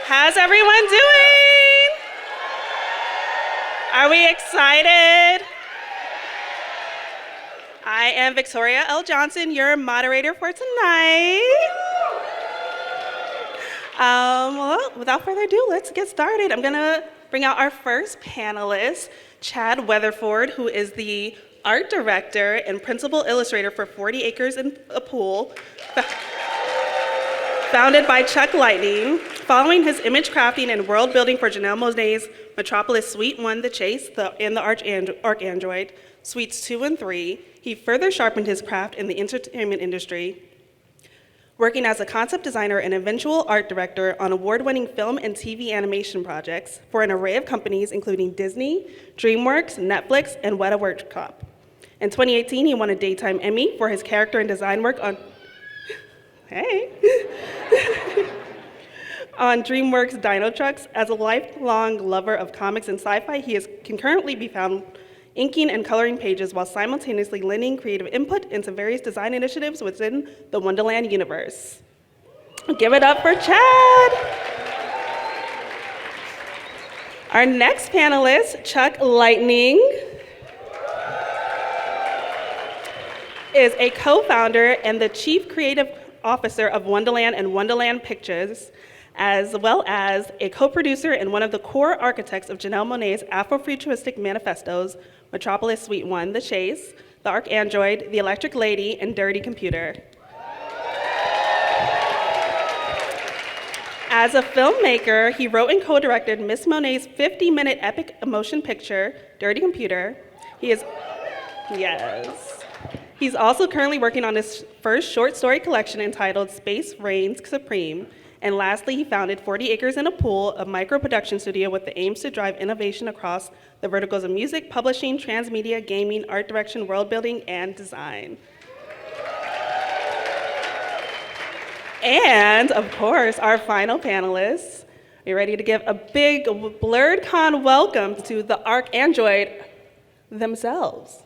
How's everyone doing? Are we excited? I am Victoria L. Johnson, your moderator for tonight. Well, without further ado, let's get started. I'm gonna bring out our first panelist, Chad Weatherford, who is the art director and principal illustrator for 40 Acres and a Pool, founded by Chuck Lightning. Following his image crafting and world building for Janelle Monae's Metropolis Suite 1, The Chase, and the Archandroid, Suites 2 and 3, he further sharpened his craft in the entertainment industry, working as a concept designer and eventual art director on award-winning film and TV animation projects for an array of companies including Disney, DreamWorks, Netflix, and Weatherford. In 2018, he won a Daytime Emmy for his character and design work on on DreamWorks Dino Trucks. As a lifelong lover of comics and sci-fi, he can currently be found inking and coloring pages while simultaneously lending creative input into various design initiatives within the Wonderland universe. Give it up for Chad. Our next panelist, Chuck Lightning, is a co-founder and the chief creative officer of Wonderland and Wonderland Pictures, as well as a co-producer and one of the core architects of Janelle Monae's Afrofuturistic manifestos, Metropolis Suite 1, The Chase, The Archandroid, The Electric Lady, and Dirty Computer. As a filmmaker, he wrote and co-directed Miss Monet's 50-minute epic motion picture, Dirty Computer. He's also currently working on his first short story collection entitled Space Reigns Supreme. And lastly, he founded 40 Acres and a Pool, a micro-production studio with the aims to drive innovation across the verticals of music, publishing, transmedia, gaming, art direction, world building, and design. And, of course, our final panelists. Are you ready to give a big Blerdcon welcome to the Archandroid themselves?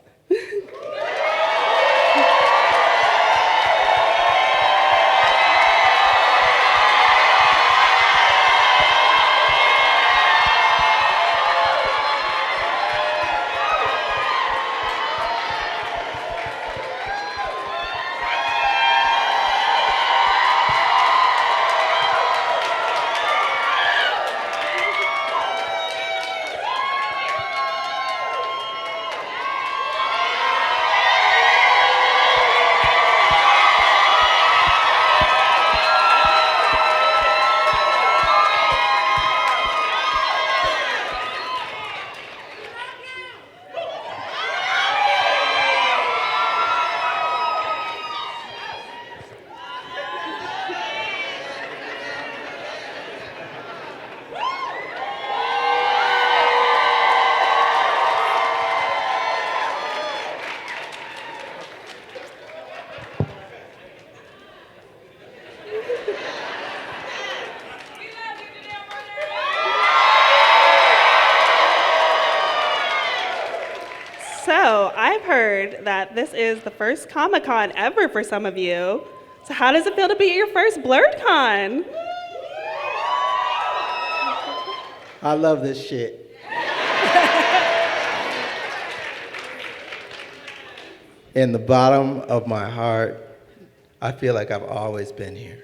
So I've heard that this is the first Comic-Con ever for some of you. So how does it feel to be at your first Blerdcon? I love this shit. In the bottom of my heart, I feel like I've always been here.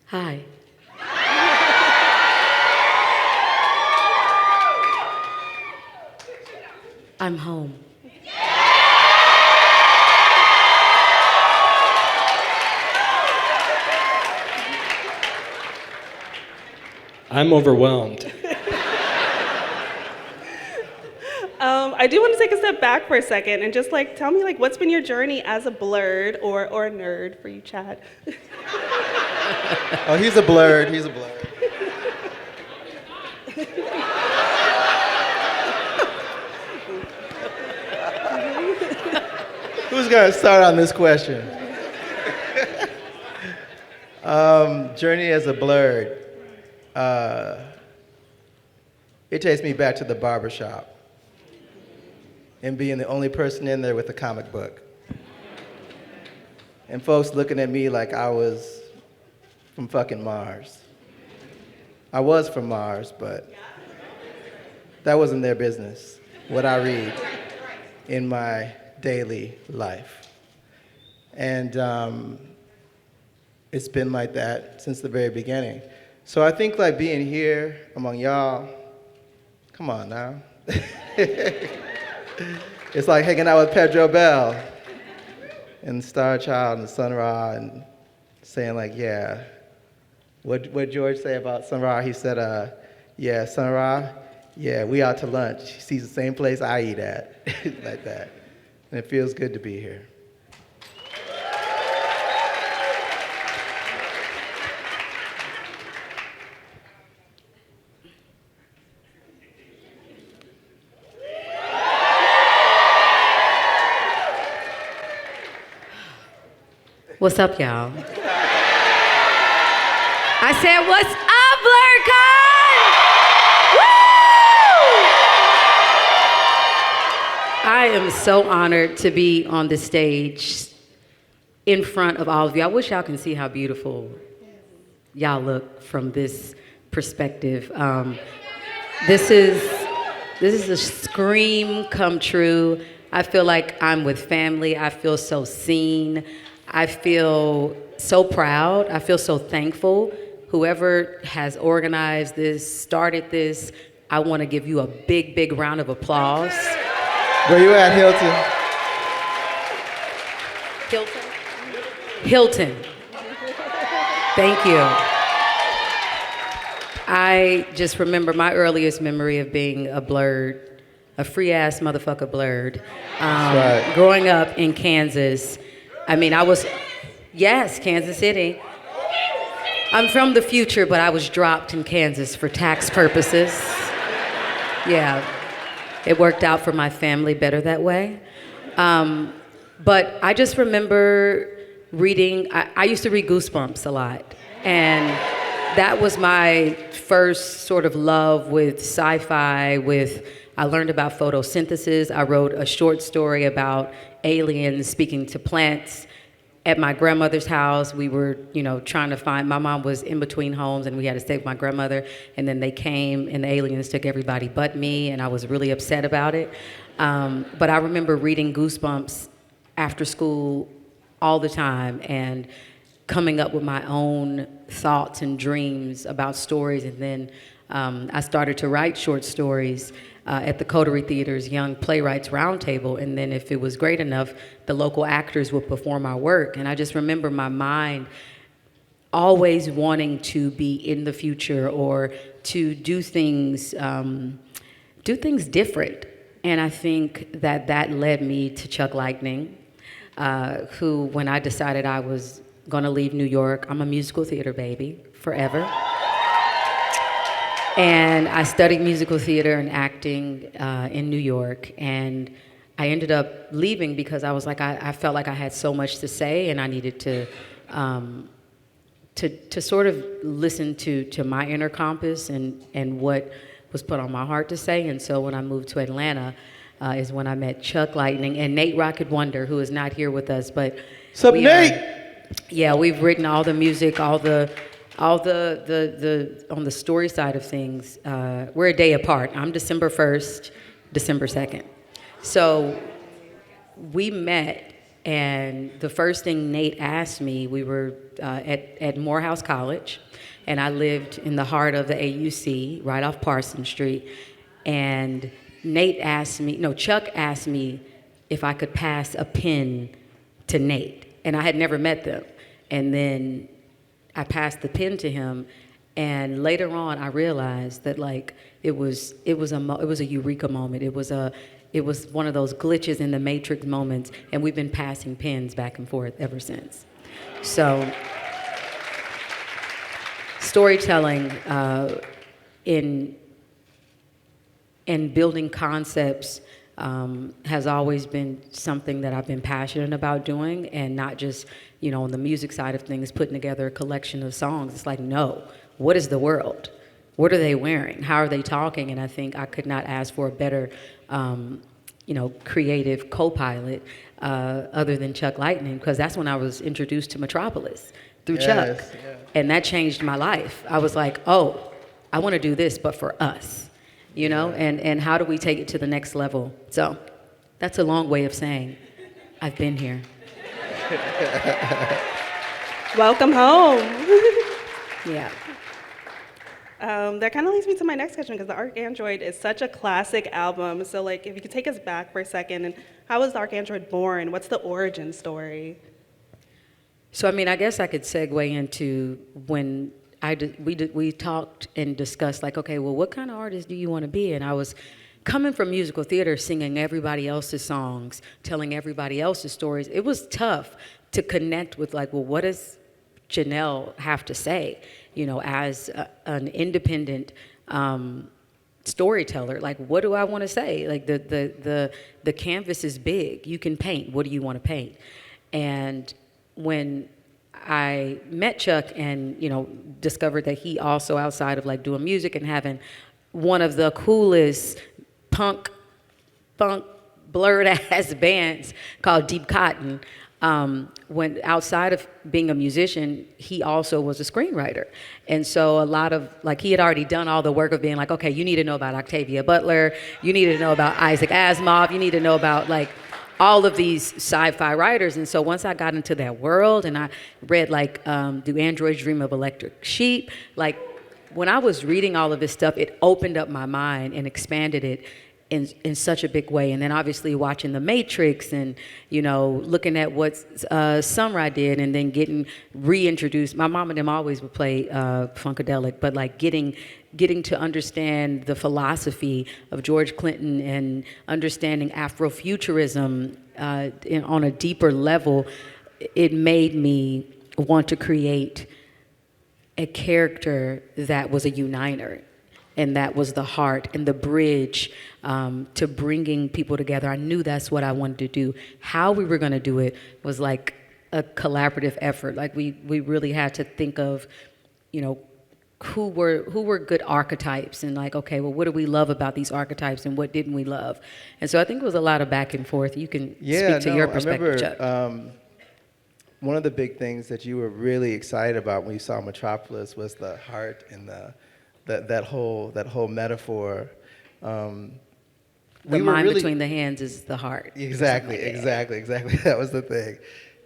Hi. I'm home. I'm overwhelmed. I do want to take a step back for a second and just tell me what's been your journey as a blurred or a nerd for you, Chad? Oh, he's a blurred. He's a blurred. Who's gonna start on this question? Journey as a blurred. It takes me back to the barbershop and being the only person in there with a comic book. And folks looking at me like I was from fucking Mars. I was from Mars, but that wasn't their business, what I read in my daily life. And it's been like that since the very beginning. So I think like being here among y'all, come on now. It's like hanging out with Pedro Bell and Star Child and Sun Ra and saying like, yeah. What George say about Sun Ra? He said, yeah, Sun Ra, yeah, we out to lunch. He sees the same place I eat at, like that. And it feels good to be here. What's up, y'all? I said, what's up, Blerdcon? Woo! I am so honored to be on the stage in front of all of you. I wish y'all can see how beautiful y'all look from this perspective. This is a scream come true. I feel like I'm with family. I feel so seen. I feel so proud. I feel so thankful. Whoever has organized this, started this, I want to give you a big, big round of applause. Where you at, Hilton? Hilton. Thank you. I just remember my earliest memory of being a Blerd, a free-ass motherfucker Blerd. That's right. Growing up in Kansas. I mean, yes, Kansas City. I'm from the future, but I was dropped in Kansas for tax purposes. Yeah, it worked out for my family better that way. But I just remember reading, I used to read Goosebumps a lot. And that was my first sort of love with sci-fi, I learned about photosynthesis. I wrote a short story about aliens speaking to plants. At my grandmother's house, we were, trying to find, my mom was in between homes and we had to stay with my grandmother, and then they came and the aliens took everybody but me, and I was really upset about it. But I remember reading Goosebumps after school all the time and coming up with my own thoughts and dreams about stories, and then I started to write short stories at the Coterie Theater's Young Playwrights Roundtable, and then if it was great enough, the local actors would perform our work. And I just remember my mind always wanting to be in the future or to do things different. And I think that led me to Chuck Lightning, who, when I decided I was gonna leave New York, I'm a musical theater baby, forever. And I studied musical theater and acting in New York, and I ended up leaving because I was like, I felt like I had so much to say, and I needed to sort of listen to my inner compass and what was put on my heart to say. And so when I moved to Atlanta is when I met Chuck Lightning and Nate Rocket Wonder, who is not here with us, but What's up, Nate? Yeah, we've written all the music, all the on the story side of things. We're a day apart. I'm December 1st, December 2nd. So we met, and the first thing Nate asked me, we were at Morehouse College, and I lived in the heart of the AUC, right off Parsons Street, and Chuck asked me if I could pass a pen to Nate, and I had never met them. And then I passed the pen to him, and later on I realized that it was a eureka moment. It was one of those glitches in the Matrix moments, and we've been passing pens back and forth ever since. So storytelling in building concepts has always been something that I've been passionate about doing, and not just, on the music side of things, putting together a collection of songs. It's like, no, what is the world? What are they wearing? How are they talking? And I think I could not ask for a better creative co-pilot other than Chuck Lightning, because that's when I was introduced to Metropolis through Chuck. Yeah. And that changed my life. I was like, oh, I want to do this, but for us, and how do we take it to the next level? So that's a long way of saying I've been here. Welcome home. Yeah. That kind of leads me to my next question, because the Archandroid is such a classic album. So, like, if you could take us back for a second, and how was the Archandroid born? What's the origin story? So, I mean, I guess I could segue into when we talked and discussed, like, okay, well, what kind of artist do you want to be? And I was coming from musical theater, singing everybody else's songs, telling everybody else's stories. It was tough to connect with, like, well, what does Janelle have to say, as an independent storyteller? Like, what do I want to say? Like, the canvas is big. You can paint. What do you want to paint? And when I met Chuck and, discovered that he also, outside of like doing music and having one of the coolest punk, blurred ass bands called Deep Cotton, when outside of being a musician, he also was a screenwriter. And so a lot of, like, he had already done all the work of being like, okay, you need to know about Octavia Butler, you need to know about Isaac Asimov, you need to know about, like, all of these sci-fi writers. And so once I got into that world and I read, like, Do Androids Dream of Electric Sheep? Like, when I was reading all of this stuff, it opened up my mind and expanded it in such a big way. And then obviously watching The Matrix and, looking at what Sunrise did, and then getting reintroduced. My mom and them always would play Funkadelic, but like getting to understand the philosophy of George Clinton and understanding Afrofuturism on a deeper level, it made me want to create a character that was a uniter. And that was the heart and the bridge to bringing people together. I knew that's what I wanted to do. How we were going to do it was like a collaborative effort. Like we really had to think of, who were good archetypes, and like, okay, well, what do we love about these archetypes, and what didn't we love? And so I think it was a lot of back and forth. You can speak to your perspective, Chuck. One of the big things that you were really excited about when you saw Metropolis was the heart and that whole metaphor. The mind between the hands is the heart. Exactly. That was the thing.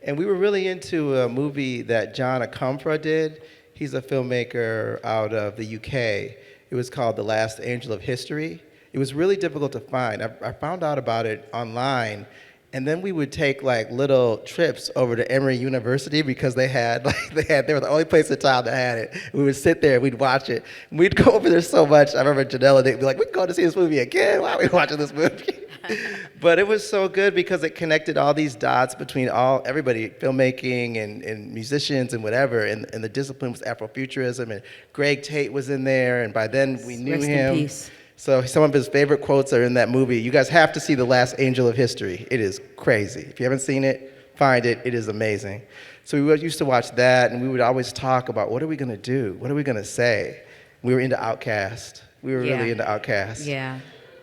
And we were really into a movie that John Akomfra did. He's a filmmaker out of the UK. It was called The Last Angel of History. It was really difficult to find. I found out about it online. And then we would take like little trips over to Emory University because they were the only place in town that had it. We would sit there, we'd watch it. We'd go over there so much. I remember Janelle and they'd be like, "We're going to see this movie again. Why are we watching this movie?" But it was so good because it connected all these dots between everybody, filmmaking and musicians and whatever. And the discipline was Afrofuturism, and Greg Tate was in there. And by then we knew him. In peace. So some of his favorite quotes are in that movie. You guys have to see The Last Angel of History. It is crazy. If you haven't seen it, find it. It is amazing. So we used to watch that, and we would always talk about, what are we going to do? What are we going to say? We were into Outkast. We were really into Outkast. Yeah.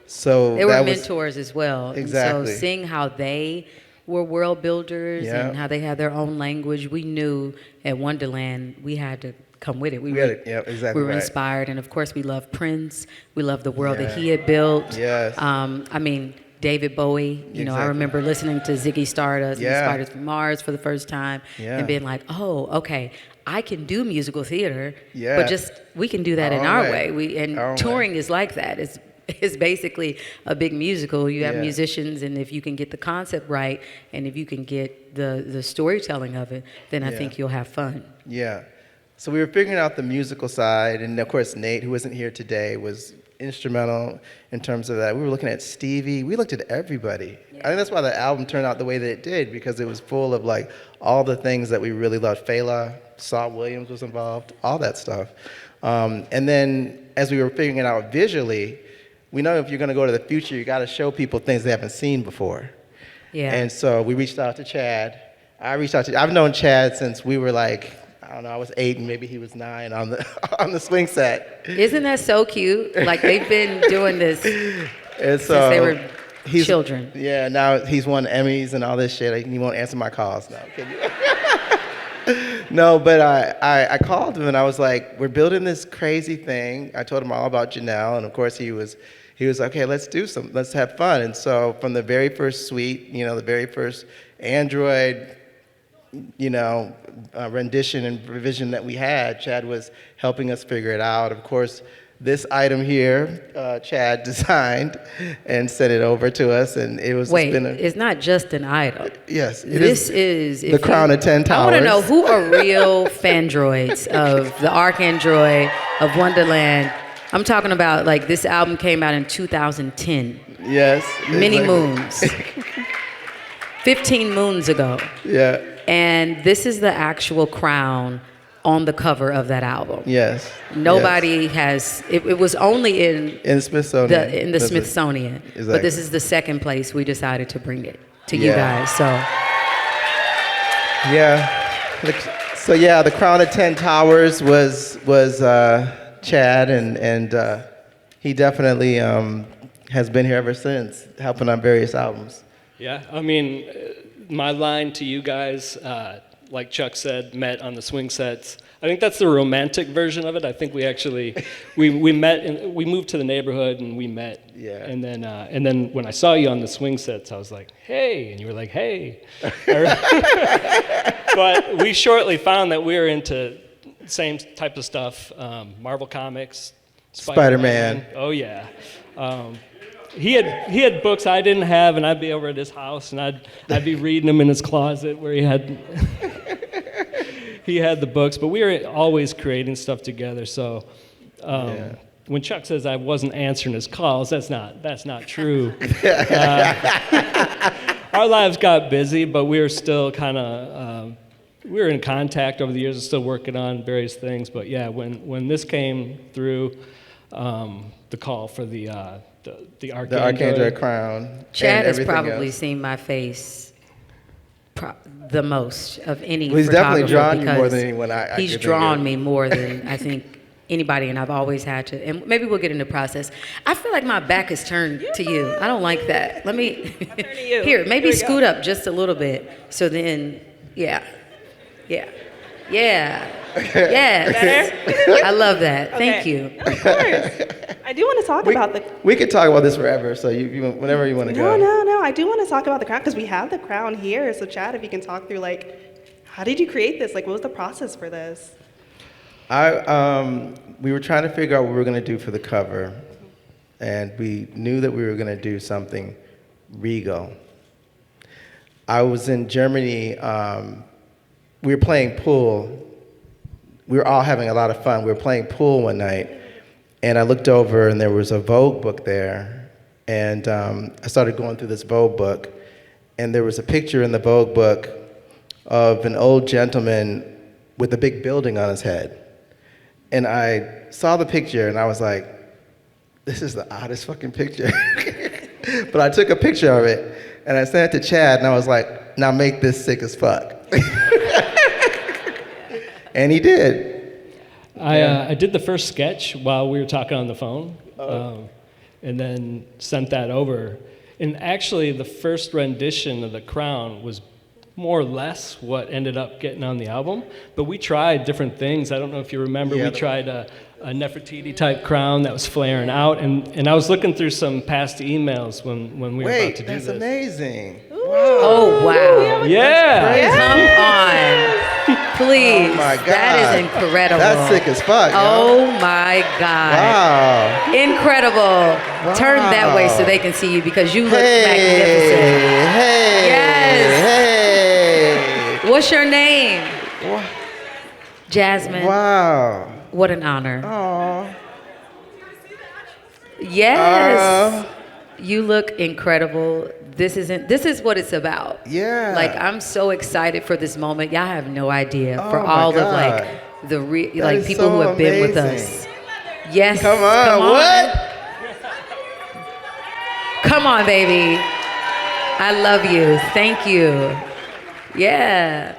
So they were mentors as well. Exactly. And so seeing how they were world builders and how they had their own language, we knew at Wonderland we had to come with it. We were inspired, and of course we loved Prince. We loved the world that he had built. Yes. I mean, David Bowie. I remember listening to Ziggy Stardust and Spiders from Mars for the first time, and being like, "Oh, okay, I can do musical theater, but just we can do that in our way." Touring is like that. It's basically a big musical. You have musicians, and if you can get the concept right, and if you can get the storytelling of it, then I think you'll have fun. Yeah. So we were figuring out the musical side, and of course Nate, who isn't here today, was instrumental in terms of that. We were looking at Stevie. We looked at everybody. I think that's why the album turned out the way that it did, because it was full of like all the things that we really loved. Fela, Saul Williams was involved, all that stuff. And then as we were figuring it out visually, we know if you're going to go to the future, you got to show people things they haven't seen before. Yeah. And so we reached out to Chad. I've known Chad since we were like, I don't know, I was 8 and maybe he was 9 on the swing set. Isn't that so cute? Like, they've been doing this since they were children. Yeah, now he's won Emmys and all this shit. He won't answer my calls now. No, but I called him and I was like, we're building this crazy thing. I told him all about Janelle, and of course he was like, okay, let's have fun. And so from the very first suite, the very first Android, rendition and revision that we had, Chad was helping us figure it out. Of course, this item here, Chad designed and sent it over to us, and it was. Wait, it's not just an item. Yes, this is the crown of 10 towers. I want to know who are real fandroids of the Archandroid of Wonderland. I'm talking about like this album came out in 2010. Yes. Many moons. 15 moons ago. Yeah. And this is the actual crown on the cover of that album. Yes. Nobody has. It was only in Smithsonian. In the Smithsonian. Exactly. But this is the second place we decided to bring it to you guys. So. Yeah. So yeah, the crown of 10 towers was Chad, and he definitely has been here ever since, helping on various albums. Yeah, I mean, my line to you guys, like Chuck said, met on the swing sets. I think that's the romantic version of it. I think we actually, we met, and we moved to the neighborhood and we met. Yeah. And then when I saw you on the swing sets, I was like, hey, and you were like, hey. But we shortly found that we were into same type of stuff, Marvel Comics, Spider-Man. Oh yeah. He had books I didn't have, and I'd be over at his house, and I'd be reading them in his closet where he had the books. But we were always creating stuff together. So when Chuck says I wasn't answering his calls, that's not true. Our lives got busy, but we were still kind of we were in contact over the years and still working on various things. But yeah, when this came through, the call for the Archandroid crown. Chad has probably seen my face the most of any he's definitely drawn you more than anyone. He's drawn me more than I think anybody, and I've always had to. And maybe we'll get into the process. I feel like my back is turned to you. I don't like that. Let me here. Maybe scoot up just a little bit. So then, yeah. Yes. I love that. Okay. Thank you. Of course. I do want to talk about the. We could talk about this forever. So you whenever you want to go. No. I do want to talk about the crown because we have the crown here. So Chad, if you can talk through how did you create this? What was the process for this? We were trying to figure out what we were going to do for the cover, and we knew that we were going to do something regal. I was in Germany. We were playing pool. We were all having a lot of fun. We were playing pool one night, and I looked over, and there was a Vogue book there. And I started going through this Vogue book, and there was a picture in the Vogue book of an old gentleman with a big building on his head. And I saw the picture, and I was like, this is the oddest fucking picture. But I took a picture of it, and I sent it to Chad, and I was like, now make this sick as fuck. And he did. I did the first sketch while we were talking on the phone, and then sent that over. And actually, the first rendition of The Crown was more or less what ended up getting on the album. But we tried different things. I don't know if you remember, we tried a Nefertiti-type crown that was flaring out. And I was looking through some past emails when we were about to do this. That's amazing. Oh, wow. Yeah. Come on. Please. Oh, my God. That is incredible. That's sick as fuck, yo. Oh, my God. Wow. Incredible. Wow. Turn that way so they can see you because you look Hey. magnificent. Hey. What's your name? Wow. Jasmine. Wow. What an honor. Aw. Yes. You look incredible. This is what it's about. Yeah. I'm so excited for this moment. Y'all have no idea for Oh, all my of God. That is people so who have been with amazing. us. Yes. Come on. What? Come on, baby. I love you. Thank you. Yeah.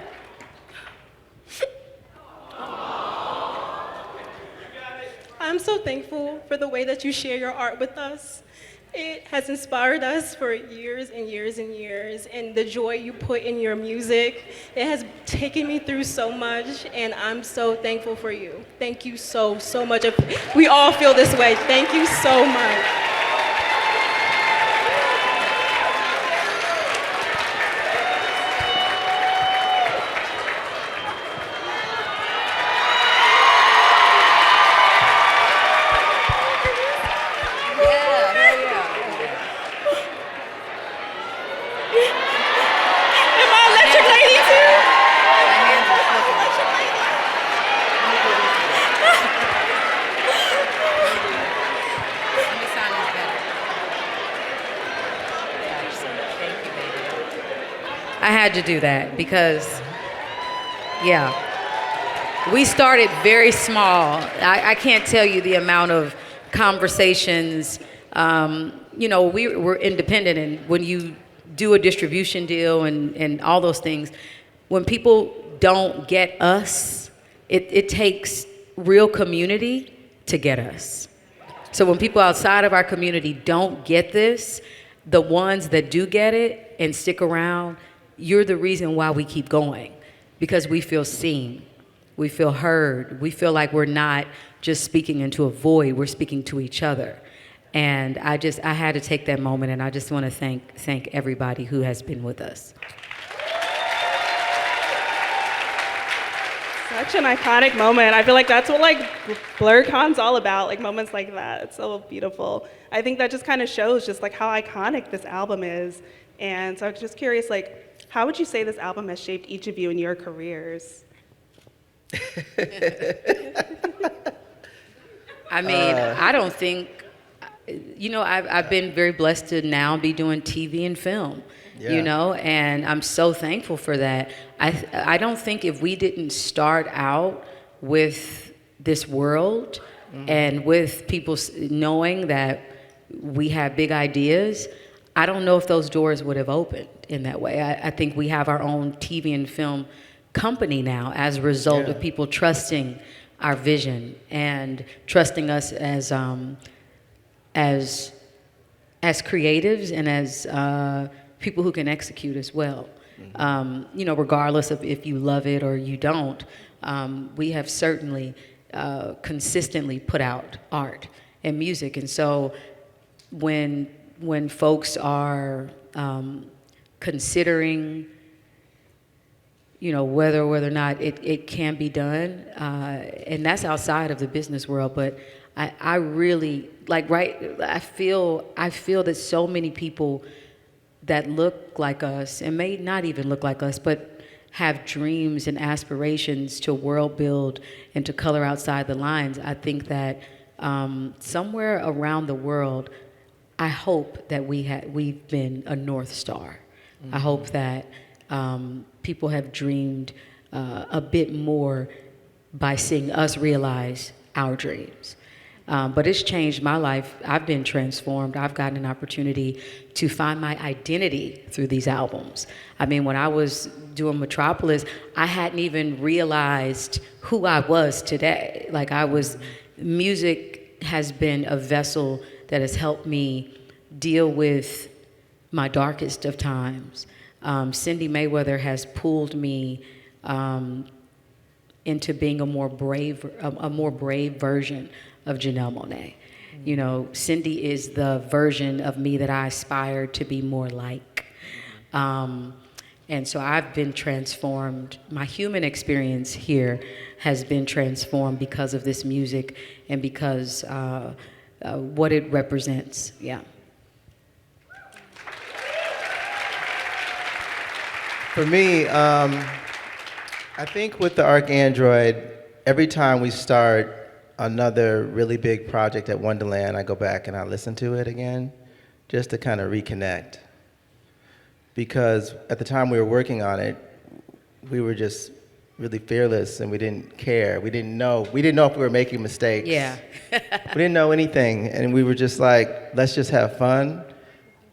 I'm so thankful for the way that you share your art with us. It has inspired us for years and years and years, and the joy you put in your music, it has taken me through so much, and I'm so thankful for you. Thank you so, so much. We all feel this way. Thank you so much. Am I electric lady too? I had to do that because, yeah, we started very small. I can't tell you the amount of conversations. We were independent, and when you do a distribution deal and all those things, when people don't get us, it takes real community to get us. So when people outside of our community don't get this, the ones that do get it and stick around, you're the reason why we keep going, because we feel seen, we feel heard, we feel like we're not just speaking into a void, we're speaking to each other. And I had to take that moment, and I just want to thank everybody who has been with us. Such an iconic moment. I feel like that's what Blerdcon's all about, moments like that. It's so beautiful. I think that just kind of shows just how iconic this album is. And so I'm just curious, how would you say this album has shaped each of you in your careers? I mean, I don't think, I've been very blessed to now be doing TV and film, and I'm so thankful for that. I don't think if we didn't start out with this world and with people knowing that we have big ideas, I don't know if those doors would have opened in that way. I think we have our own TV and film company now as a result of people trusting our vision and trusting us as creatives and as people who can execute as well. Regardless of if you love it or you don't, we have certainly consistently put out art and music. And so when folks are considering, whether or not it can be done, and that's outside of the business world, but I really I feel that so many people that look like us and may not even look like us, but have dreams and aspirations to world build and to color outside the lines. I think that somewhere around the world, I hope that we've been a North Star. Mm-hmm. I hope that people have dreamed a bit more by seeing us realize our dreams. But it's changed my life. I've been transformed. I've gotten an opportunity to find my identity through these albums. I mean, when I was doing Metropolis, I hadn't even realized who I was today. Music has been a vessel that has helped me deal with my darkest of times. Cindy Mayweather has pulled me into being a more brave version of Janelle Monae. Cindy is the version of me that I aspire to be more like. And so I've been transformed. My human experience here has been transformed because of this music and because what it represents. Yeah. For me, I think with the Archandroid, every time we start another really big project at Wonderland, I go back and I listen to it again just to kind of reconnect. Because at the time we were working on it, we were just really fearless and we didn't care. We didn't know if we were making mistakes. Yeah. We didn't know anything, and we were just like, let's just have fun,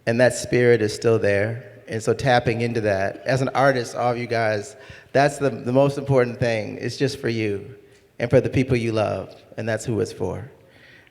and that spirit is still there. And so tapping into that, as an artist, all of you guys, that's the most important thing. It's just for you and for the people you love, and that's who it's for.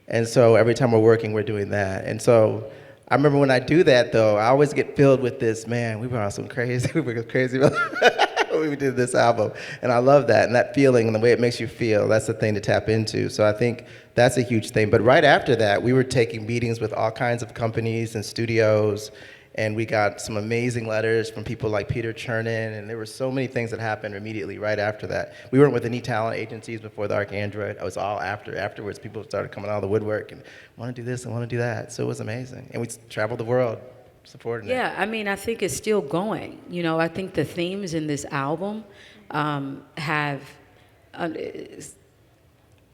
And so every time we're working, we're doing that. And so I remember when I do that, though, I always get filled with this, man, we were on some crazy, we were crazy when we did this album. And I love that, and that feeling and the way it makes you feel, that's the thing to tap into. So I think that's a huge thing. But right after that, we were taking meetings with all kinds of companies and studios, and we got some amazing letters from people like Peter Chernin, and there were so many things that happened immediately right after that. We weren't with any talent agencies before the Archandroid. It was all afterwards. People started coming out of the woodwork and want to do this and want to do that. So it was amazing. And we traveled the world supporting it. Yeah, I mean, I think it's still going. You know, I think the themes in this album have.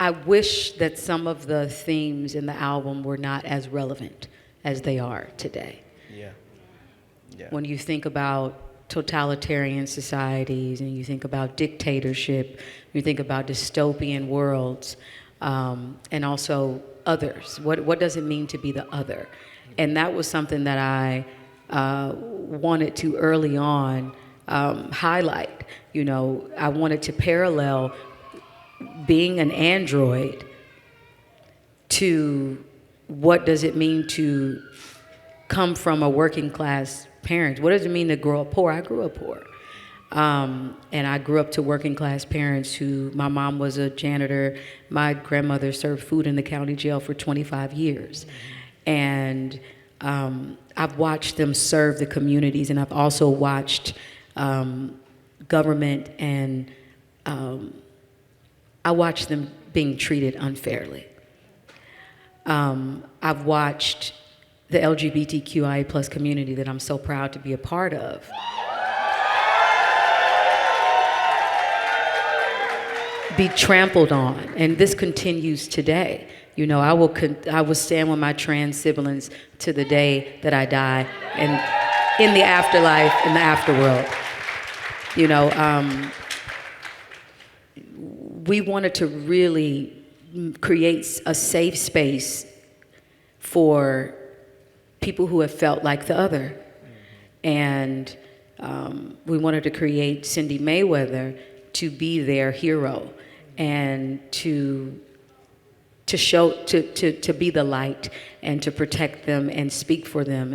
I wish that some of the themes in the album were not as relevant as they are today. Yeah. Yeah. When you think about totalitarian societies and you think about dictatorship, you think about dystopian worlds, and also others. What does it mean to be the other? And that was something that I wanted to early on highlight. You know, I wanted to parallel being an android to what does it mean to come from a working class parent. What does it mean to grow up poor? I grew up poor. And I grew up to working class parents who, my mom was a janitor. My grandmother served food in the county jail for 25 years. And I've watched them serve the communities, and I've also watched government, and I watched them being treated unfairly. I've watched the LGBTQIA plus community that I'm so proud to be a part of be trampled on, and this continues today. You know, I will stand with my trans siblings to the day that I die, and in the afterlife, in the afterworld. You know, we wanted to really create a safe space for people who have felt like the other. And we wanted to create Cindy Mayweather to be their hero and to show, to be the light and to protect them and speak for them,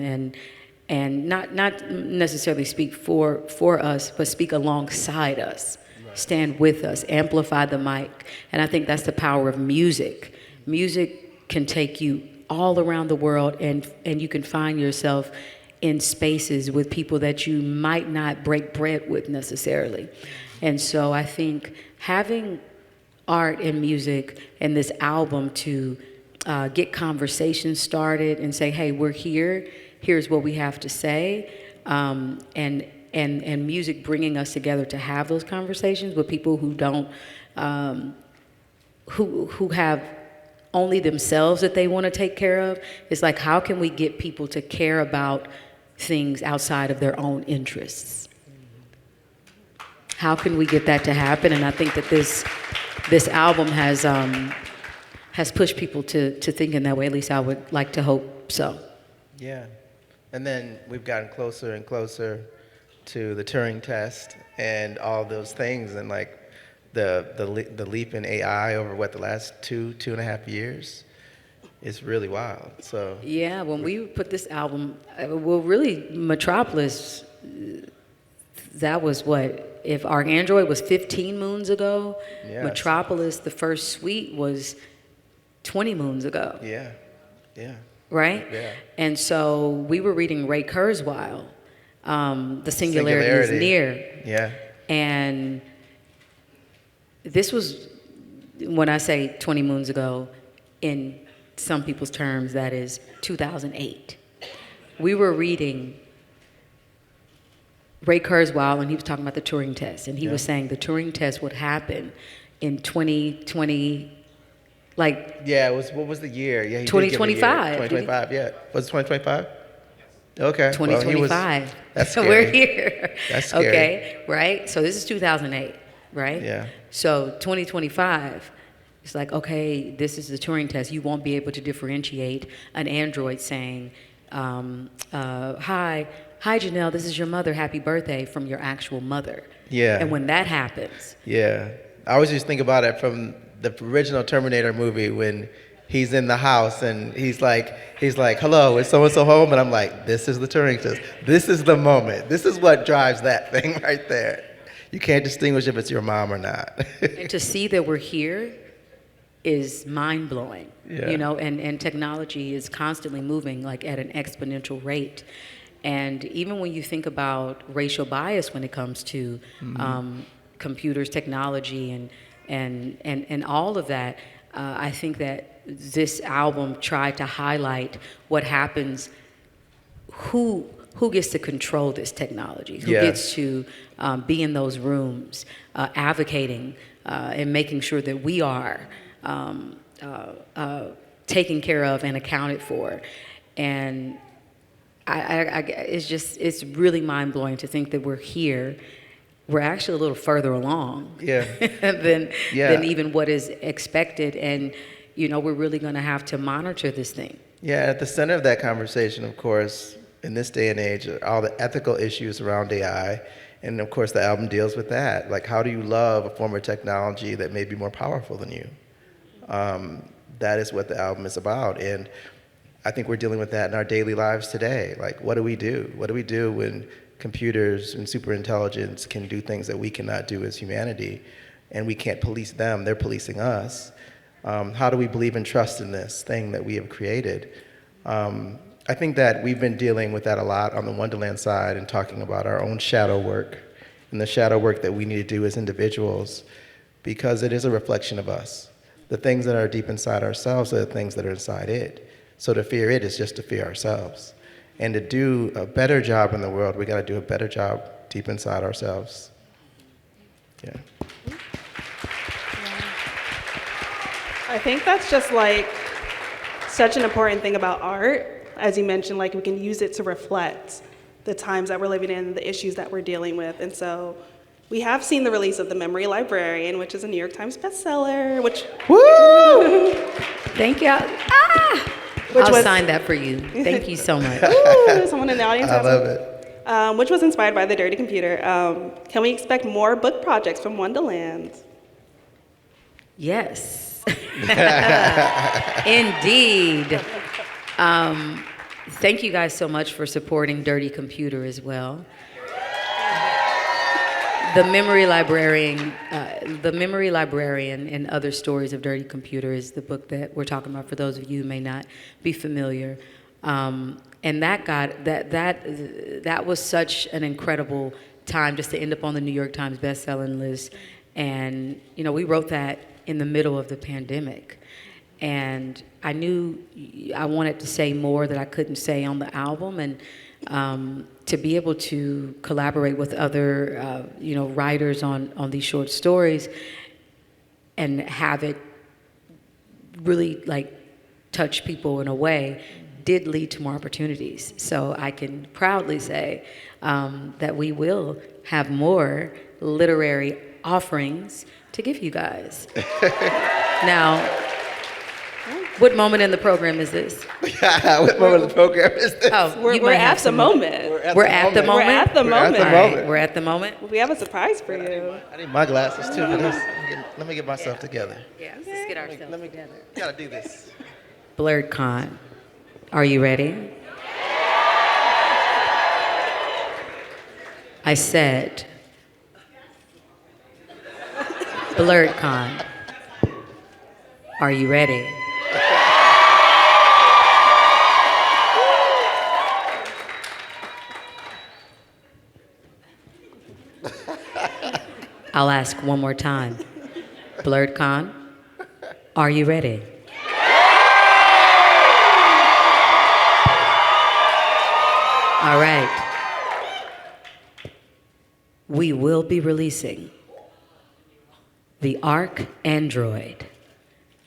and not necessarily speak for us, but speak alongside us, right. Stand with us, amplify the mic. And I think that's the power of music. Music can take you all around the world, and you can find yourself in spaces with people that you might not break bread with necessarily. And so I think having art and music and this album to get conversations started and say, hey, we're here, here's what we have to say, and music bringing us together to have those conversations with people who don't, who have only themselves that they want to take care of. It's like, how can we get people to care about things outside of their own interests? How can we get that to happen? And I think that this album has pushed people to think in that way. At least I would like to hope so. Yeah. And then we've gotten closer and closer to the Turing test and all those things, and like the leap in AI over the last two and a half years is really wild. So yeah, when we put this album, well, really Metropolis, that was what, if Archandroid was 15 moons ago, yes. Metropolis, the first suite, was 20 moons ago. Yeah, yeah. Right? Yeah. And so we were reading Ray Kurzweil, The Singularity is Near. Yeah. And this was, when I say 20 moons ago, in some people's terms, that is 2008. We were reading Ray Kurzweil, and he was talking about the Turing test, and he was saying the Turing test would happen in 2020, like... Yeah, what was the year? Yeah, 2025. 2025, yeah. Was it 2025? Okay. 2025. Well, that's scary. We're here. That's scary. Okay, right? So this is 2008, right? Yeah. So 2025, it's like, okay, this is the Turing test. You won't be able to differentiate an android saying, hi, Janelle, this is your mother, happy birthday, from your actual mother. Yeah. And when that happens. Yeah. I always just think about it from the original Terminator movie when he's in the house and he's like, hello, is so-and-so home? And I'm like, this is the Turing test. This is the moment. This is what drives that thing right there. You can't distinguish if it's your mom or not. And to see that we're here is mind-blowing, Yeah. you know, and technology is constantly moving like at an exponential rate. And even when you think about racial bias when it comes to computers, technology, and all of that, I think that this album tried to highlight what happens, who gets to control this technology, who gets to be in those rooms, advocating and making sure that we are taken care of and accounted for. And it's really mind-blowing to think that we're here. We're actually a little further along than even what is expected. And, you know, we're really going to have to monitor this thing. Yeah, at the center of that conversation, of course, in this day and age, are all the ethical issues around AI. And of course, the album deals with that. Like, how do you love a form of technology that may be more powerful than you? That is what the album is about. And I think we're dealing with that in our daily lives today. Like, what do we do? What do we do when computers and superintelligence can do things that we cannot do as humanity? And we can't police them, they're policing us. How do we believe and trust in this thing that we have created? I think that we've been dealing with that a lot on the Wonderland side and talking about our own shadow work and the shadow work that we need to do as individuals, because it is a reflection of us. The things that are deep inside ourselves are the things that are inside it. So to fear it is just to fear ourselves. And to do a better job in the world, we got to do a better job deep inside ourselves. Yeah. I think that's just like such an important thing about art. As you mentioned, like we can use it to reflect the times that we're living in, the issues that we're dealing with. And so we have seen the release of The Memory Librarian, which is a New York Times bestseller, which... Woo! Thank you. I'll sign that for you. Thank you so much. Ooh, someone in the audience I has love one. it. Which was inspired by The Dirty Computer. Can we expect more book projects from Wonderland? Yes. Indeed. Thank you guys so much for supporting Dirty Computer as well. The Memory Librarian and Other Stories of Dirty Computer is the book that we're talking about for those of you who may not be familiar. And that was such an incredible time just to end up on the New York Times bestselling list. And, you know, we wrote that in the middle of the pandemic. And I knew I wanted to say more that I couldn't say on the album, and to be able to collaborate with other, writers on these short stories and have it really like touch people in a way did lead to more opportunities. So I can proudly say that we will have more literary offerings to give you guys. Now, what moment in the program is this? What moment of the program is this? Oh, We're at the moment. We're at the moment? We're at the moment. All right, we're at the moment. We have a surprise for you. I need my glasses too for this. Let me get myself together. Yeah, let's get ourselves together. Gotta do this. Blerdcon, are you ready? I said, Blerdcon, are you ready? I'll ask one more time. Blerdcon, are you ready? All right. We will be releasing the Archandroid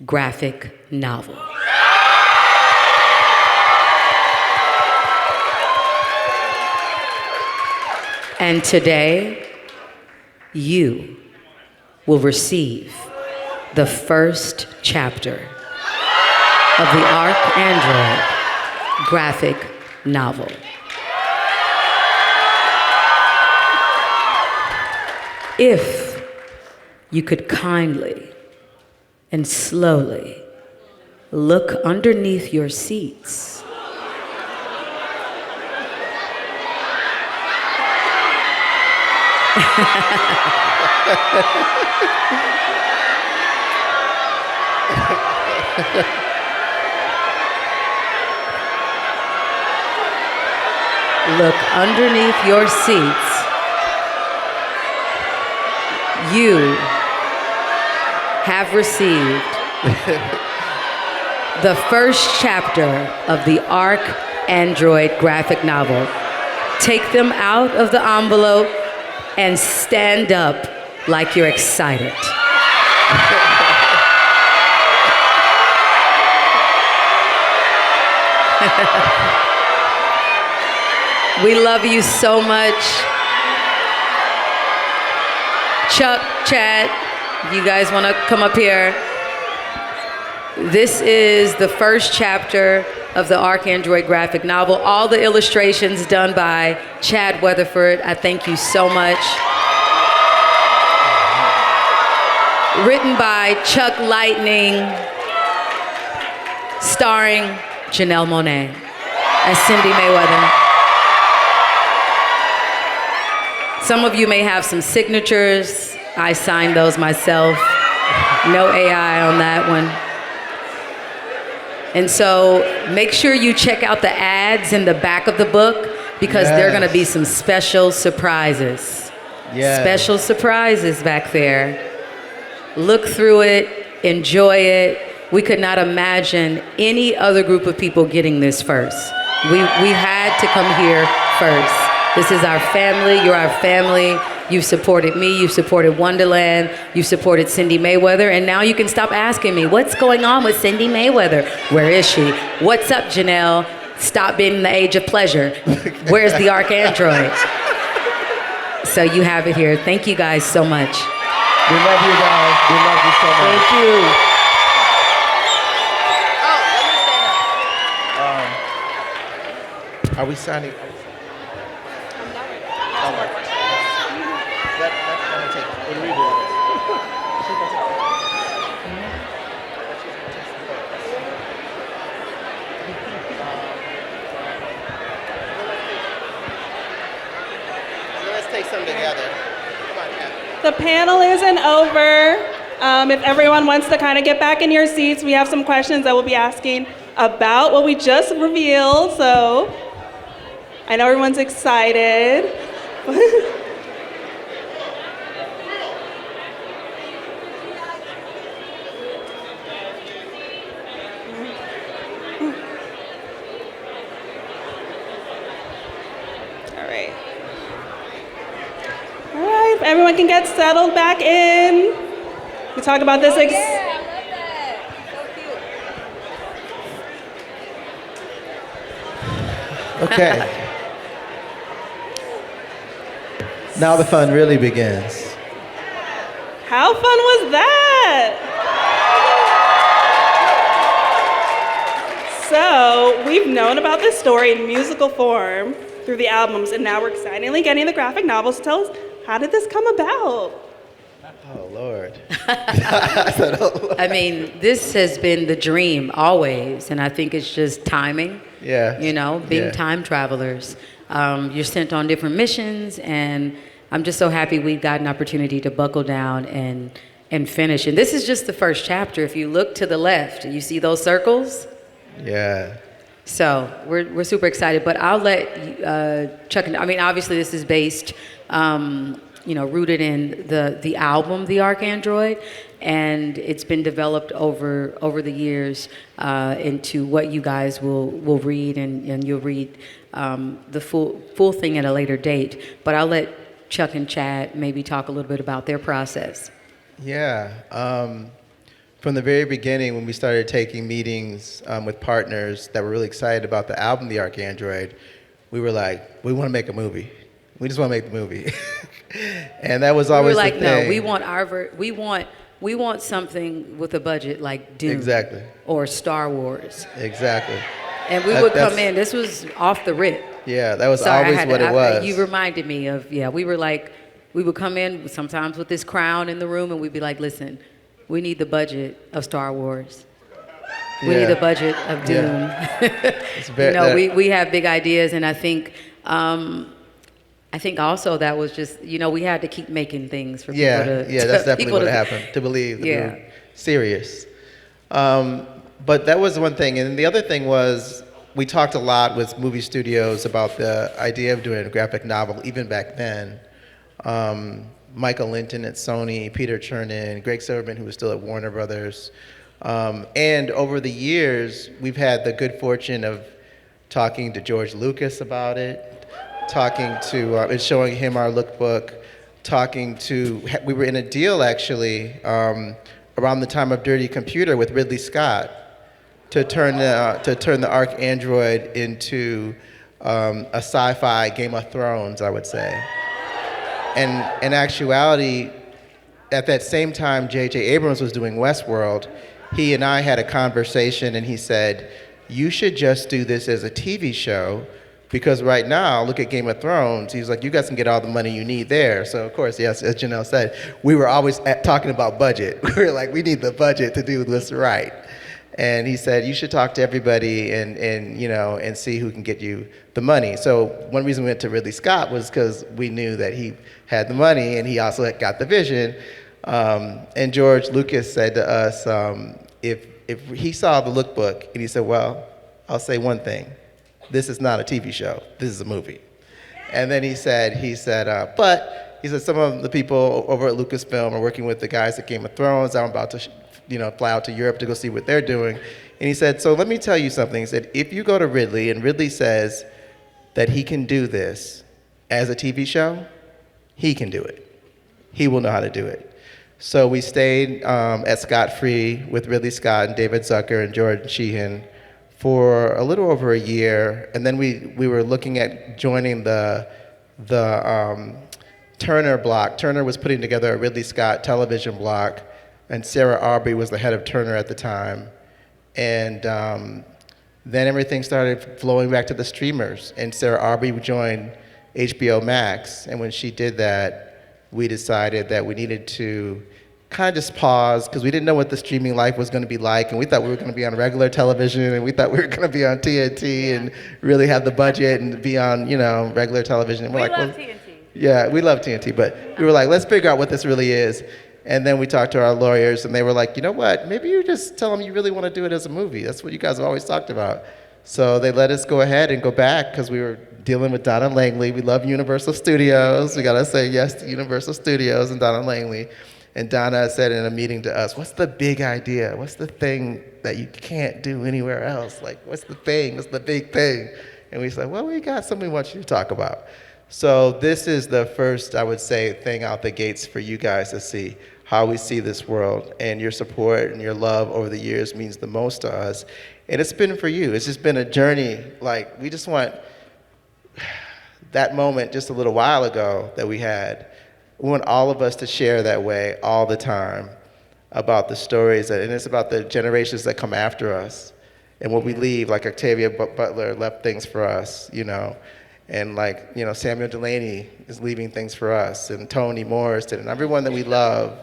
graphic novel. And today, you will receive the first chapter of the Archandroid graphic novel. If you could kindly and slowly look underneath your seats. Look underneath your seats. You have received the first chapter of the Archandroid graphic novel. Take them out of the envelope and stand up like you're excited. We love you so much. Chuck, Chad, you guys want to come up here? This is the first chapter of the Archandroid graphic novel. All the illustrations done by Chad Weatherford. I thank you so much. Written by Chuck Lightning, starring Janelle Monae as Cindy Mayweather. Some of you may have some signatures. I signed those myself. No AI on that one. And so make sure you check out the ads in the back of the book because there are going to be some special surprises. Yes. Special surprises back there. Look through it, enjoy it. We could not imagine any other group of people getting this first. We had to come here first. This is our family, you're our family. You've supported me, you've supported Wonderland, you've supported Cindy Mayweather, and now you can stop asking me, what's going on with Cindy Mayweather? Where is she? What's up, Janelle? Stop being in the age of pleasure. Where's the Archandroid? So you have it here. Thank you guys so much. We love you guys. We love you so much. Thank you. Are we signing? What do we do? Let's take some together. Come on, Kat. The panel isn't over. If everyone wants to kind of get back in your seats, we have some questions that we'll be asking about what we just revealed. So I know everyone's excited. All right, if everyone can get settled back in. We talk about this. I love that. So cute. Okay. Now the fun really begins. How fun was that? So we've known about this story in musical form through the albums, and now we're excitingly getting the graphic novels. Tell us, how did this come about? Oh, Lord. I said, oh, Lord. I mean, this has been the dream always, and I think it's just timing. Yeah. You know, being Yeah. time travelers. You're sent on different missions, and I'm just so happy we've got an opportunity to buckle down and finish. And this is just the first chapter. If you look to the left, you see those circles? Yeah. So we're super excited, but I'll let Chuck. I mean, obviously this is based, rooted in the album, The Archandroid, and it's been developed over the years into what you guys will read, and you'll read the full thing at a later date. But I'll let Chuck and Chad maybe talk a little bit about their process. Yeah. From the very beginning, when we started taking meetings with partners that were really excited about the album, The Archandroid, we were like, we want to make a movie. We just want to make the movie. And that was always we were like, the thing. no, we want something with a budget like Dune. Exactly. Or Star Wars. Exactly. And we would come in, this was off the rip. Yeah, that was Sorry, always what it was. You reminded me of, we were like, we would come in sometimes with this crown in the room and we'd be like, listen, we need the budget of Star Wars. We need a budget of Dune. It's very, we have big ideas, and I think also that was just, we had to keep making things for people to. Yeah, that's definitely people what happened, to believe that we were serious. But that was one thing. And the other thing was, we talked a lot with movie studios about the idea of doing a graphic novel, even back then. Michael Linton at Sony, Peter Chernin, Greg Silverman, who was still at Warner Brothers. And over the years, we've had the good fortune of talking to George Lucas about it, talking to, and showing him our lookbook, we were in a deal actually around the time of Dirty Computer with Ridley Scott to turn the Archandroid into a sci-fi Game of Thrones, I would say. And in actuality, at that same time J.J. Abrams was doing Westworld, he and I had a conversation, and he said, you should just do this as a TV show, because right now, look at Game of Thrones. He's like, you guys can get all the money you need there. So of course, yes, as Janelle said, we were always talking about budget. We were like, we need the budget to do this right. And he said, you should talk to everybody and see who can get you the money. So one reason we went to Ridley Scott was because we knew that he had the money, and he also had got the vision. And George Lucas said to us, if he saw the lookbook, and he said, well, I'll say one thing. This is not a TV show. This is a movie. And then he said, but some of the people over at Lucasfilm are working with the guys at Game of Thrones. I'm about to fly out to Europe to go see what they're doing. And he said, so let me tell you something. He said, if you go to Ridley, and Ridley says that he can do this as a TV show, he can do it. He will know how to do it. So we stayed at Scott Free with Ridley Scott and David Zucker and Jordan Sheehan for a little over a year, and then we were looking at joining the Turner block. Turner was putting together a Ridley Scott television block, and Sarah Aubrey was the head of Turner at the time. And then everything started flowing back to the streamers, and Sarah Aubrey joined HBO Max, and when she did that, we decided that we needed to kind of just pause, because we didn't know what the streaming life was going to be like, and we thought we were going to be on regular television, and we thought we were going to be on TNT and really have the budget and be on, regular television. And we're love TNT. Yeah, we love TNT, but we were like, let's figure out what this really is. And then we talked to our lawyers, and they were like, you know what? Maybe you just tell them you really want to do it as a movie. That's what you guys have always talked about. So they let us go ahead and go back, because we were dealing with Donna Langley. We love Universal Studios. We got to say yes to Universal Studios and Donna Langley. And Donna said in a meeting to us, what's the big idea? What's the thing that you can't do anywhere else? Like, what's the thing? What's the big thing? And we said, well, we got something we want you to talk about. So this is the first, I would say, thing out the gates for you guys to see how we see this world. And your support and your love over the years means the most to us. And it's been for you. It's just been a journey. Like, we just want that moment just a little while ago that we had. We want all of us to share that way all the time about the stories, and it's about the generations that come after us and what we leave, like Octavia Butler left things for us, and Samuel Delaney is leaving things for us, and Toni Morrison, and everyone that we love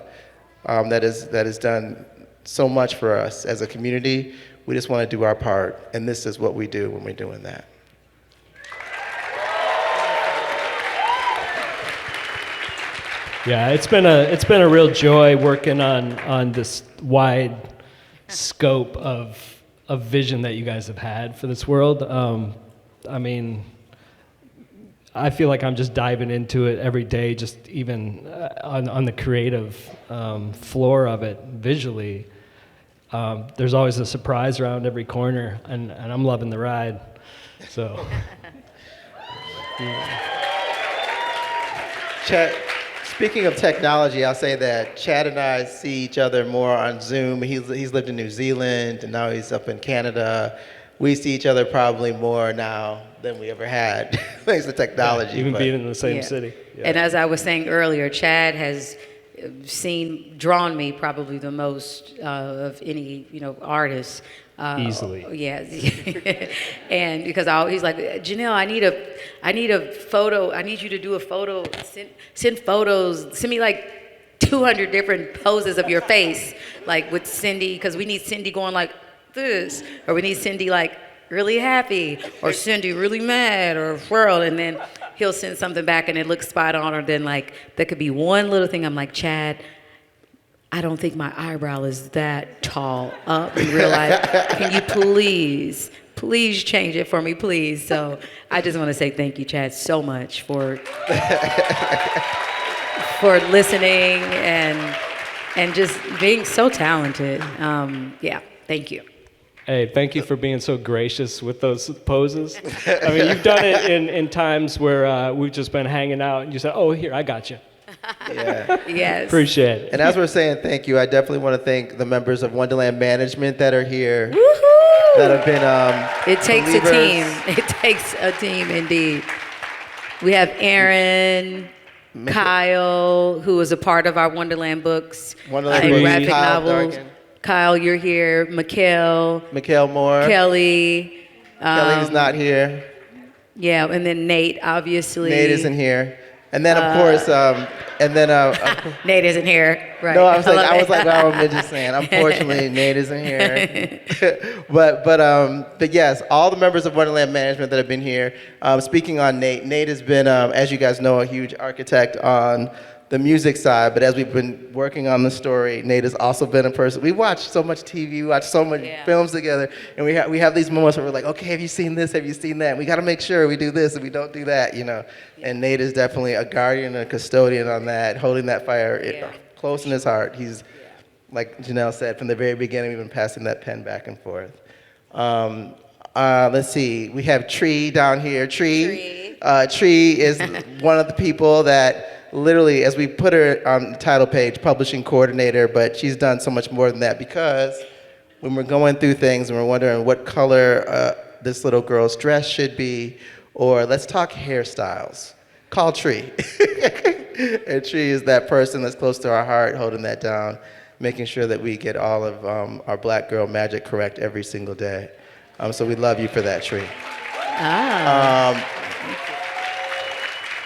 that has done so much for us as a community. We just want to do our part, and this is what we do when we're doing that. Yeah, it's been a real joy working on this wide scope of vision that you guys have had for this world. I feel like I'm just diving into it every day, just even on the creative floor of it visually. There's always a surprise around every corner, and I'm loving the ride. So. Chad, speaking of technology, I'll say that Chad and I see each other more on Zoom. He's lived in New Zealand, and now he's up in Canada. We see each other probably more now than we ever had, thanks to technology. Yeah, even being in the same city. Yeah. And as I was saying earlier, Chad has drawn me probably the most of any artist. Easily. Yeah. And because he's like, Janelle, I need a photo. I need you to do a photo. Send photos. Send me like 200 different poses of your face, like with Cindy, because we need Cindy going like this, or we need Cindy like really happy, or Cindy really mad, or whirl, and then he'll send something back and it looks spot on, or then like there could be one little thing. I'm like, Chad, I don't think my eyebrow is that tall up in real life. Can you please change it for me, please? So I just want to say thank you, Chad, so much for listening and just being so talented. Yeah, thank you. Hey, thank you for being so gracious with those poses. I mean, you've done it in times where we've just been hanging out and you said, oh, here, I got you. Yeah. Yes. Appreciate it. And as we're saying thank you, I definitely want to thank the members of Wonderland Management that are here. Woohoo! That have been It takes believers. a team. It takes a team indeed. We have Aaron, Kyle, who was a part of our Wonderland books, Wonderland and Books, graphic Kyle novels. Dargan. Kyle, you're here. Mikhail, Moore. Kelly. Kelly's not here. Yeah, and then Nate, obviously. Nate isn't here. And then, of course, Nate isn't here. Right. no, I was love it. like, well, I'm just saying. Unfortunately, Nate isn't here. but yes, all the members of Wonderland Management that have been here. Speaking on Nate, Nate has been, as you guys know, a huge architect on the music side. But as we've been working on the story, Nate has also been a person. We watch so much TV, we watch so much films together, and we have these moments where we're like, okay, have you seen this? Have you seen that? And we got to make sure we do this and we don't do that, you know. And Nate is definitely a guardian and a custodian on that, holding that fire close in his heart. He's, like Janelle said, from the very beginning, we've been passing that pen back and forth. Let's see, we have Tree down here. Tree is one of the people that literally, as we put her on the title page, publishing coordinator, but she's done so much more than that, because when we're going through things and we're wondering what color this little girl's dress should be, or let's talk hairstyles, call Tree. And Tree is that person that's close to our heart, holding that down, making sure that we get all of our black girl magic correct every single day. So we love you for that, Tree.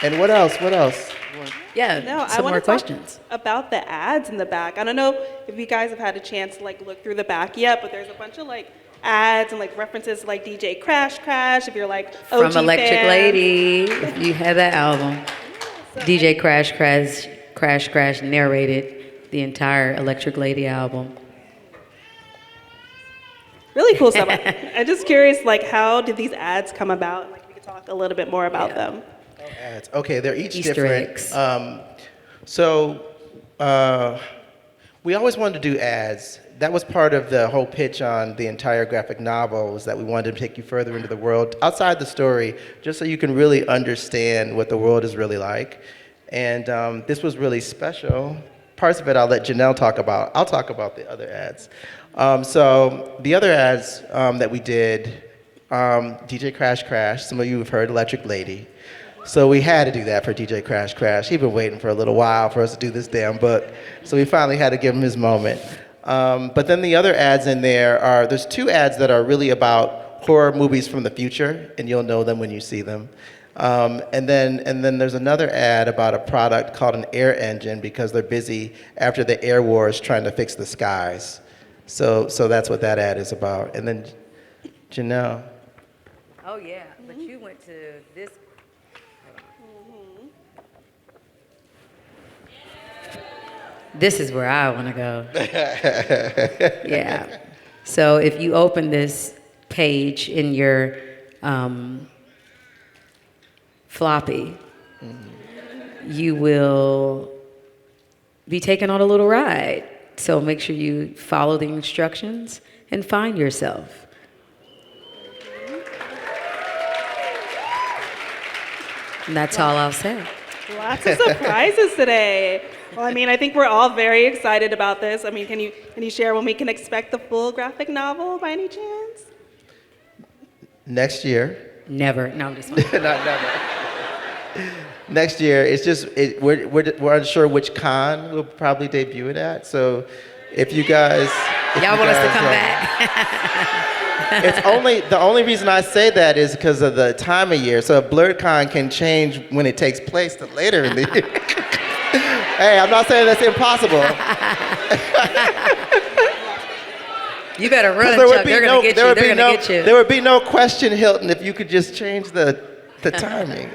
And what else? Yeah, No, I some want more to talk questions. about the ads in the back. I don't know if you guys have had a chance to like look through the back yet, but there's a bunch of like ads and like references to, like DJ Crash Crash. If you're like OG From Electric fans. Lady, if you had that album. DJ Crash narrated the entire Electric Lady album. Really cool stuff. I'm just curious, like, how did these ads come about? Like, we could talk a little bit more about them. Ads. Okay, they're each Easter different. eggs. We always wanted to do ads. That was part of the whole pitch on the entire graphic novel, was that we wanted to take you further into the world outside the story, just so you can really understand what the world is really like. And this was really special. Parts of it I'll let Janelle talk about. I'll talk about the other ads. So the other ads that we did, DJ Crash, some of you have heard Electric Lady. So we had to do that for DJ Crash. He'd been waiting for a little while for us to do this damn book. So we finally had to give him his moment. But then the other ads in there there's two ads that are really about horror movies from the future, and you'll know them when you see them. And then there's another ad about a product called an air engine, because they're busy after the air wars trying to fix the skies. So that's what that ad is about. And then Janelle. Oh yeah, but you went to this. This is where I want to go. Yeah. So if you open this page in your floppy, you will be taken on a little ride. So make sure you follow the instructions and find yourself. And that's all I'll say. Lots of surprises today. Well, I mean, I think we're all very excited about this. I mean, can you share when we can expect the full graphic novel by any chance? Next year. Never. No, I'm just kidding. Not never. Next year, it's just we're unsure which con we'll probably debut it at. So, if you guys, Y'all want us to come back? it's the only reason I say that is because of the time of year. So, Blerdcon can change when it takes place to later in the year. Hey, I'm not saying that's impossible. You better run, There would Chuck. be They're no, gonna get there you. would They're be gonna no, get you. there would be no question, Hilton, if you could just change the timing.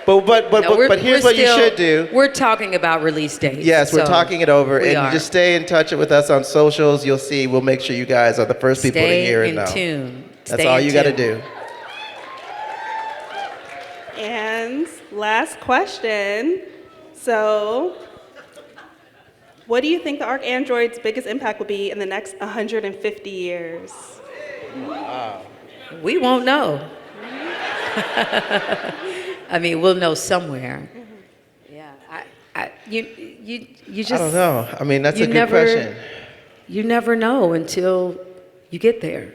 But here's what you should do. We're talking about release dates. Yes, we're so talking it over, we and are. just stay in touch with us on socials. You'll see. We'll make sure you guys are the first people to hear it now. Stay in tune. That's all you got to do. And last question. So, what do you think the Archandroid's biggest impact will be in the next 150 years? We won't know. I mean, we'll know somewhere. Yeah, you just. I don't know. I mean, that's a good never, question. You never know until you get there.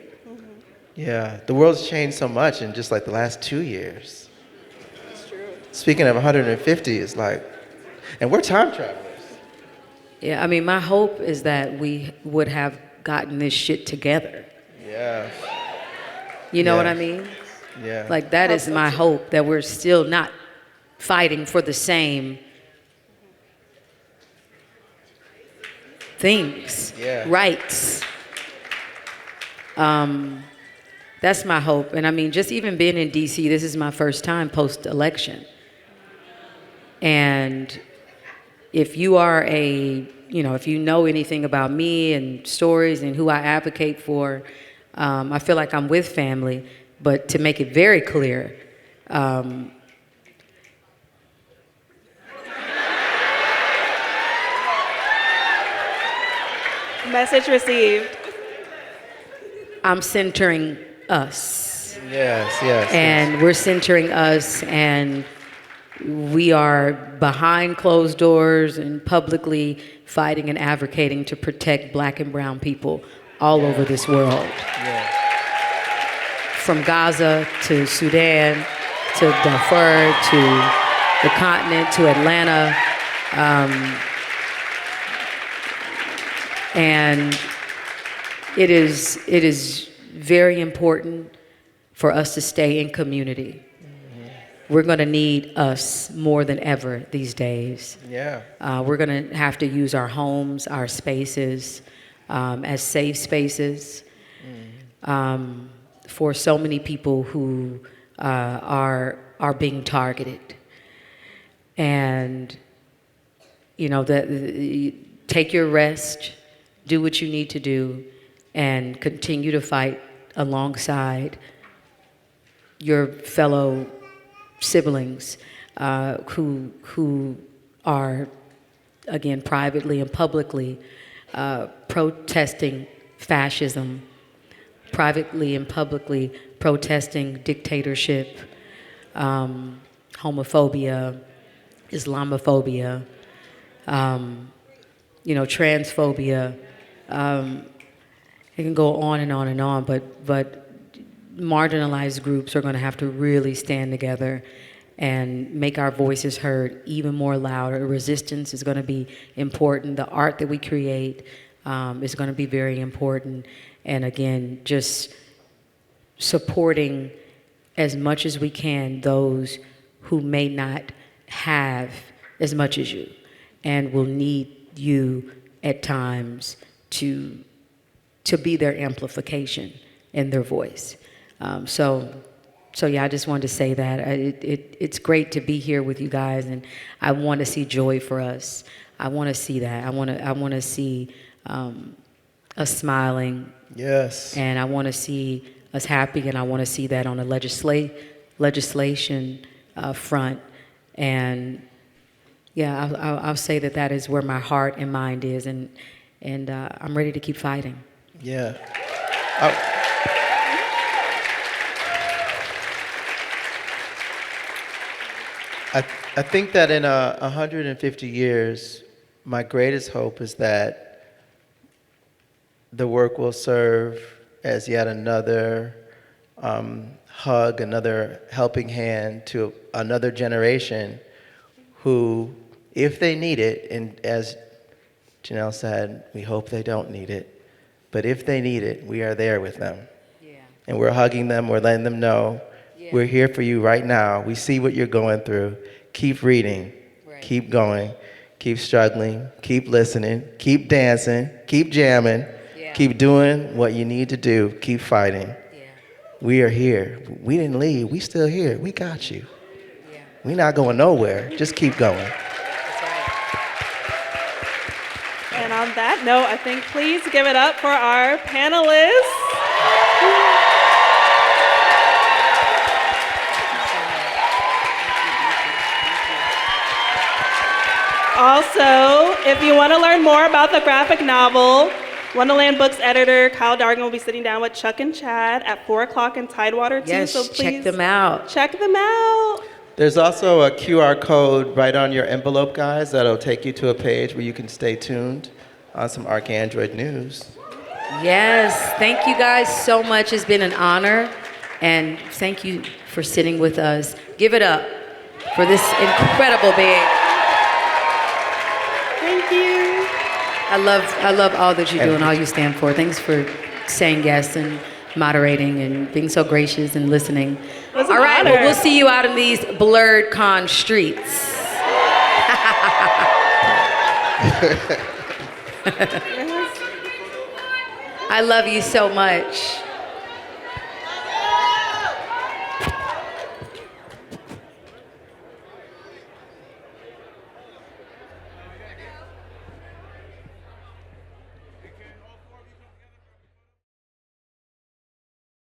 Yeah, the world's changed so much in just like the last 2 years. That's true. Speaking of 150, it's like, and we're time travelers. Yeah, I mean, my hope is that we would have gotten this shit together. Yeah. You know what Yeah. I mean? Yeah. Like, that is my hope, that we're still not fighting for the same things, Yeah. rights. That's my hope. And I mean, just even being in DC, this is my first time post-election. And if you are if you know anything about me and stories and who I advocate for, I feel like I'm with family. But to make it very clear, Message received. I'm centering us. Yes. And we're centering us, and we are behind closed doors and publicly fighting and advocating to protect Black and brown people all over this world. Yeah. From Gaza to Sudan to Darfur to the continent to Atlanta. And it is very important for us to stay in community. We're going to need us more than ever these days. Yeah. We're going to have to use our homes, our spaces, as safe spaces for so many people who are being targeted. And take your rest, do what you need to do, and continue to fight alongside your fellow siblings who are, again, privately and publicly protesting fascism, privately and publicly protesting dictatorship, homophobia, Islamophobia, transphobia. It can go on and on and on, but marginalized groups are going to have to really stand together and make our voices heard even more louder. Resistance is going to be important. The art that we create is going to be very important. And again, just supporting as much as we can those who may not have as much as you and will need you at times to be their amplification and their voice. So yeah, I just wanted to say that. It's great to be here with you guys, and I want to see joy for us. I want to see that. I want to see us smiling. Yes. And I want to see us happy, and I want to see that on the legislation front. And yeah, I'll say that is where my heart and mind is, and I'm ready to keep fighting. Yeah. I think that in 150 years, my greatest hope is that the work will serve as yet another hug, another helping hand to another generation who, if they need it, and as Janelle said, we hope they don't need it, but if they need it, we are there with them. Yeah. And we're hugging them, we're letting them know, we're here for you right now. We see what you're going through. Keep reading, keep going, keep struggling, keep listening, keep dancing, keep jamming, keep doing what you need to do, keep fighting. We are here. We didn't leave. We still here. We got you. We're not going nowhere. Just keep going. And on that note, I think please give it up for our panelists. Also, if you want to learn more about the graphic novel, Wonderland Books editor Kyle Dargan will be sitting down with Chuck and Chad at 4 o'clock in Tidewater too. Yes, So please check them out. Check them out. There's also a QR code right on your envelope, guys, that'll take you to a page where you can stay tuned on some Archandroid news. Yes, thank you guys so much. It's been an honor, and thank you for sitting with us. Give it up for this incredible being. Thank you. I love all that you do and all you stand for. Thanks for saying yes and moderating and being so gracious and listening. It was All an right, honor. well, we'll see you out in these Blerdcon streets. I love you so much.